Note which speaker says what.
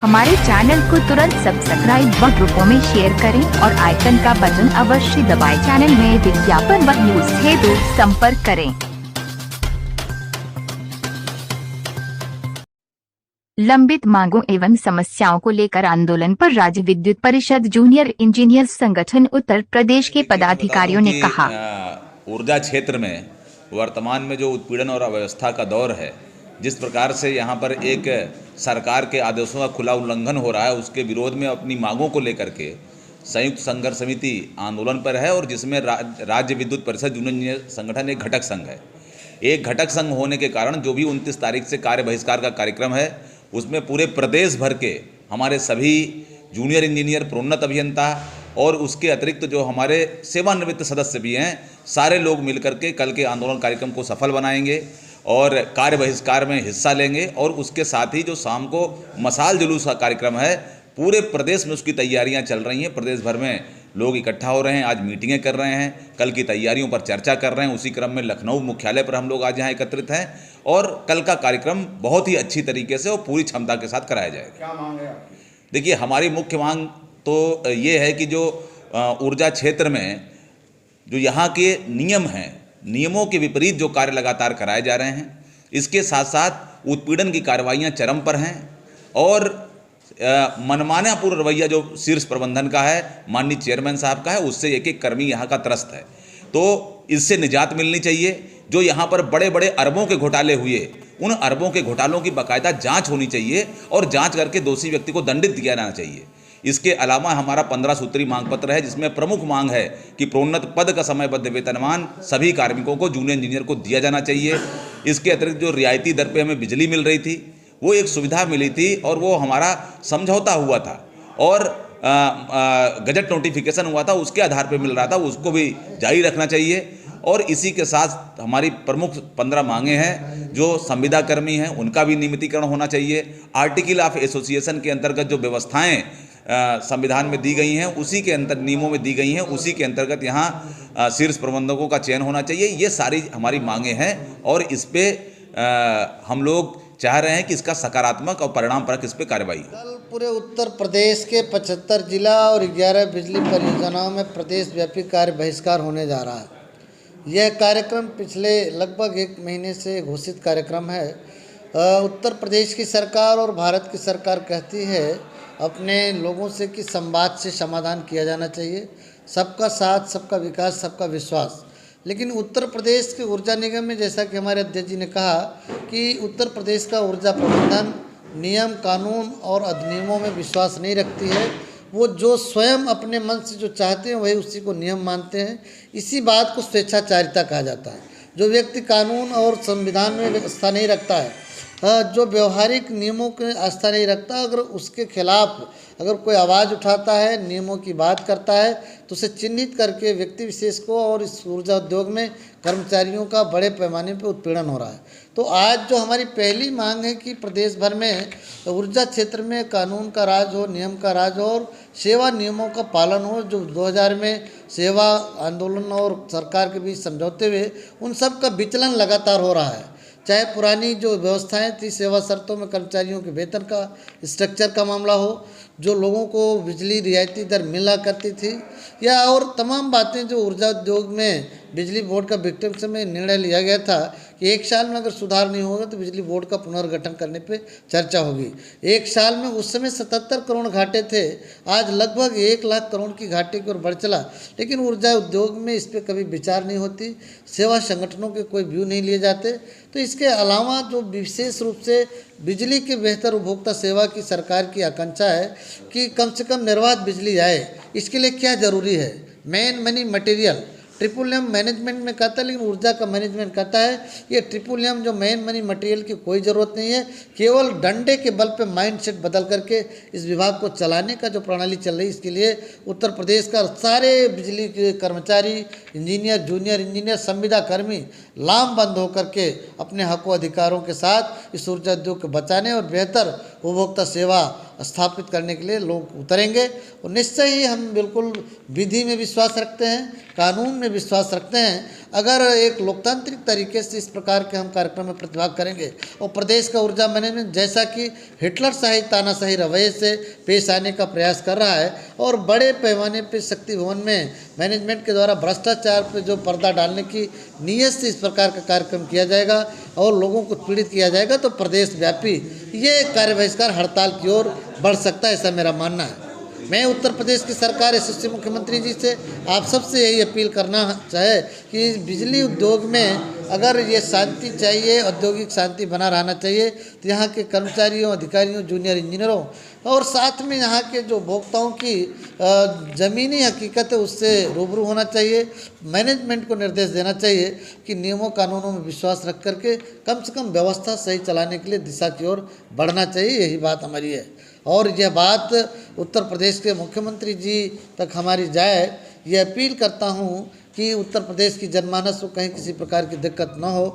Speaker 1: हमारे चैनल को तुरंत सब्सक्राइब व ग्रुपों में शेयर करें और आइकन का बटन अवश्य दबाएं। चैनल में विज्ञापन व न्यूज हेतु संपर्क करें। लंबित मांगों एवं समस्याओं को लेकर आंदोलन पर राज्य विद्युत परिषद जूनियर इंजीनियर संगठन उत्तर प्रदेश के पदाधिकारियों ने कहा,
Speaker 2: ऊर्जा क्षेत्र में वर्तमान में जो उत्पीड़न और अव्यवस्था का दौर है, जिस प्रकार से यहाँ पर एक सरकार के आदेशों का खुला उल्लंघन हो रहा है, उसके विरोध में अपनी मांगों को लेकर के संयुक्त संघर्ष समिति आंदोलन पर है और जिसमें राज्य विद्युत परिषद जूनियर इंजीनियर संगठन एक घटक संघ है। एक घटक संघ होने के कारण जो भी 29 तारीख से कार्य बहिष्कार का कार्यक्रम है, उसमें पूरे प्रदेश भर के हमारे सभी जूनियर इंजीनियर, प्रोन्नत अभियंता और उसके अतिरिक्त जो हमारे सेवानिवृत्त सदस्य भी हैं, सारे लोग मिलकर के कल के आंदोलन कार्यक्रम को सफल बनाएंगे और कार्य बहिष्कार में हिस्सा लेंगे। और उसके साथ ही जो शाम को मशाल जुलूस का कार्यक्रम है, पूरे प्रदेश में उसकी तैयारियां चल रही हैं। प्रदेश भर में लोग इकट्ठा हो रहे हैं, आज मीटिंगें कर रहे हैं, कल की तैयारियों पर चर्चा कर रहे हैं। उसी क्रम में लखनऊ मुख्यालय पर हम लोग आज यहाँ एकत्रित हैं और कल का कार्यक्रम बहुत ही अच्छी तरीके से और पूरी क्षमता के साथ कराया जाएगा।
Speaker 3: क्या मांग है?
Speaker 2: देखिए, हमारी मुख्य मांग तो ये है कि जो ऊर्जा क्षेत्र में जो यहाँ के नियम हैं, नियमों के विपरीत जो कार्य लगातार कराए जा रहे हैं, इसके साथ साथ उत्पीड़न की कार्रवाइयाँ चरम पर हैं और मनमानापूर्ण रवैया जो शीर्ष प्रबंधन का है, माननीय चेयरमैन साहब का है, उससे एक एक कर्मी यहाँ का त्रस्त है। तो इससे निजात मिलनी चाहिए। जो यहाँ पर बड़े बड़े अरबों के घोटाले हुए, उन अरबों के घोटालों की बाकायदा जांच होनी चाहिए और जांच करके दोषी व्यक्ति को दंडित किया जाना चाहिए। इसके अलावा हमारा 15 सूत्री मांग पत्र है, जिसमें प्रमुख मांग है कि प्रोन्नत पद का समयबद्ध वेतनमान सभी कार्मिकों को, जूनियर इंजीनियर को दिया जाना चाहिए। इसके अतिरिक्त जो रियायती दर पे हमें बिजली मिल रही थी, वो एक सुविधा मिली थी और वो हमारा समझौता हुआ था और गजट नोटिफिकेशन हुआ था, उसके आधार पर मिल रहा था, उसको भी जारी रखना चाहिए। और इसी के साथ हमारी प्रमुख 15 मांगे हैं। जो संविदा कर्मी हैं, उनका भी नियमितीकरण होना चाहिए। आर्टिकल ऑफ एसोसिएशन के अंतर्गत जो व्यवस्थाएं संविधान में दी गई हैं, उसी के अंतर नियमों में दी गई हैं, उसी के अंतर्गत यहाँ शीर्ष प्रबंधकों का चयन होना चाहिए। ये सारी हमारी मांगे हैं और इस पर हम लोग चाह रहे हैं कि इसका सकारात्मक और परिणामपरक इस पर कार्रवाई।
Speaker 3: कल पूरे उत्तर प्रदेश के 75 जिला और 11 बिजली परियोजनाओं में प्रदेश व्यापी कार्य बहिष्कार होने जा रहा है। यह कार्यक्रम पिछले लगभग 1 महीने से घोषित कार्यक्रम है। उत्तर प्रदेश की सरकार और भारत की सरकार कहती है अपने लोगों से कि संवाद से समाधान किया जाना चाहिए, सबका साथ, सबका विकास, सबका विश्वास। लेकिन उत्तर प्रदेश के ऊर्जा निगम में, जैसा कि हमारे अध्यक्ष जी ने कहा कि उत्तर प्रदेश का ऊर्जा प्रबंधन नियम, कानून और अधिनियमों में विश्वास नहीं रखती है। वो जो स्वयं अपने मन से जो चाहते हैं वही उसी को नियम मानते हैं। इसी बात को स्वेच्छाचारिता कहा जाता है। जो व्यक्ति कानून और संविधान में आस्था नहीं रखता है, जो व्यवहारिक नियमों के आस्था नहीं रखता, अगर उसके खिलाफ अगर कोई आवाज़ उठाता है, नियमों की बात करता है, तो उसे चिन्हित करके व्यक्ति विशेष को और इस ऊर्जा उद्योग में कर्मचारियों का बड़े पैमाने पर उत्पीड़न हो रहा है। तो आज जो हमारी पहली मांग है कि प्रदेश भर में ऊर्जा क्षेत्र में कानून का राज हो, नियम का राज हो और सेवा नियमों का पालन हो। जो 2000 में सेवा आंदोलन और सरकार के बीच समझौते हुए, उन सब का विचलन लगातार हो रहा है। चाहे पुरानी जो व्यवस्थाएं थी, सेवा शर्तों में कर्मचारियों के वेतन का स्ट्रक्चर का मामला हो, जो लोगों को बिजली रियायती दर मिला करती थी, या और तमाम बातें जो ऊर्जा उद्योग में बिजली बोर्ड का विक्टिम समय निर्णय लिया गया था कि 1 साल में अगर सुधार नहीं होगा तो बिजली बोर्ड का पुनर्गठन करने पे चर्चा होगी। 1 साल में उस समय 77 करोड़ घाटे थे, आज लगभग 1 लाख करोड़ की घाटे की ओर बढ़ चला। लेकिन ऊर्जा उद्योग में इस पर कभी विचार नहीं होती, सेवा संगठनों के कोई व्यू नहीं लिए जाते। तो इसके अलावा जो विशेष रूप से बिजली के बेहतर उपभोक्ता सेवा की सरकार की आकांक्षा है कि कम से कम निर्बाध बिजली आए, इसके लिए क्या ज़रूरी है? Main money material triple management में कहता है, लेकिन ऊर्जा का मैनेजमेंट कहता है ये ट्रिपल जो मेन मनी मटेरियल की कोई ज़रूरत नहीं है। केवल डंडे के बल पे माइंडसेट बदल करके इस विभाग को चलाने का जो प्रणाली चल रही है, इसके लिए उत्तर प्रदेश का सारे बिजली के कर्मचारी, इंजीनियर, जूनियर इंजीनियर, संविदा कर्मी लामबंद होकर के अपने हकों अधिकारों के साथ इस ऊर्जा उद्योग को बचाने और बेहतर उपभोक्ता सेवा स्थापित करने के लिए लोग उतरेंगे। और निश्चय ही हम बिल्कुल विधि में विश्वास रखते हैं, कानून में विश्वास रखते हैं। अगर एक लोकतांत्रिक तरीके से इस प्रकार के हम कार्यक्रम में प्रतिभाग करेंगे और प्रदेश का ऊर्जा मैनेजमेंट जैसा कि हिटलर शाही तानाशाही रवैये से पेश आने का प्रयास कर रहा है और बड़े पैमाने पर शक्ति भवन में मैनेजमेंट के द्वारा भ्रष्टाचार पर जो पर्दा डालने की नीयत से इस प्रकार का कार्यक्रम किया जाएगा और लोगों को पीड़ित किया जाएगा तो प्रदेश व्यापी ये कार्य बहिष्कार हड़ताल की ओर बढ़ सकता है, ऐसा मेरा मानना है। मैं उत्तर प्रदेश की सरकार यशस्वी मुख्यमंत्री जी से आप सबसे यही अपील करना चाहे कि बिजली उद्योग में अगर ये शांति चाहिए, औद्योगिक शांति बना रहना चाहिए, तो यहाँ के कर्मचारियों, अधिकारियों, जूनियर इंजीनियरों और साथ में यहाँ के जो उपभोक्ताओं की ज़मीनी हकीकत है उससे रूबरू होना चाहिए। मैनेजमेंट को निर्देश देना चाहिए कि नियमों कानूनों में विश्वास रख करके कम से कम व्यवस्था सही चलाने के लिए दिशा की ओर बढ़ना चाहिए। यही बात हमारी है और यह बात उत्तर प्रदेश के मुख्यमंत्री जी तक हमारी जाए, ये अपील करता हूँ कि उत्तर प्रदेश की जनमानस को कहीं किसी प्रकार की दिक्कत न हो।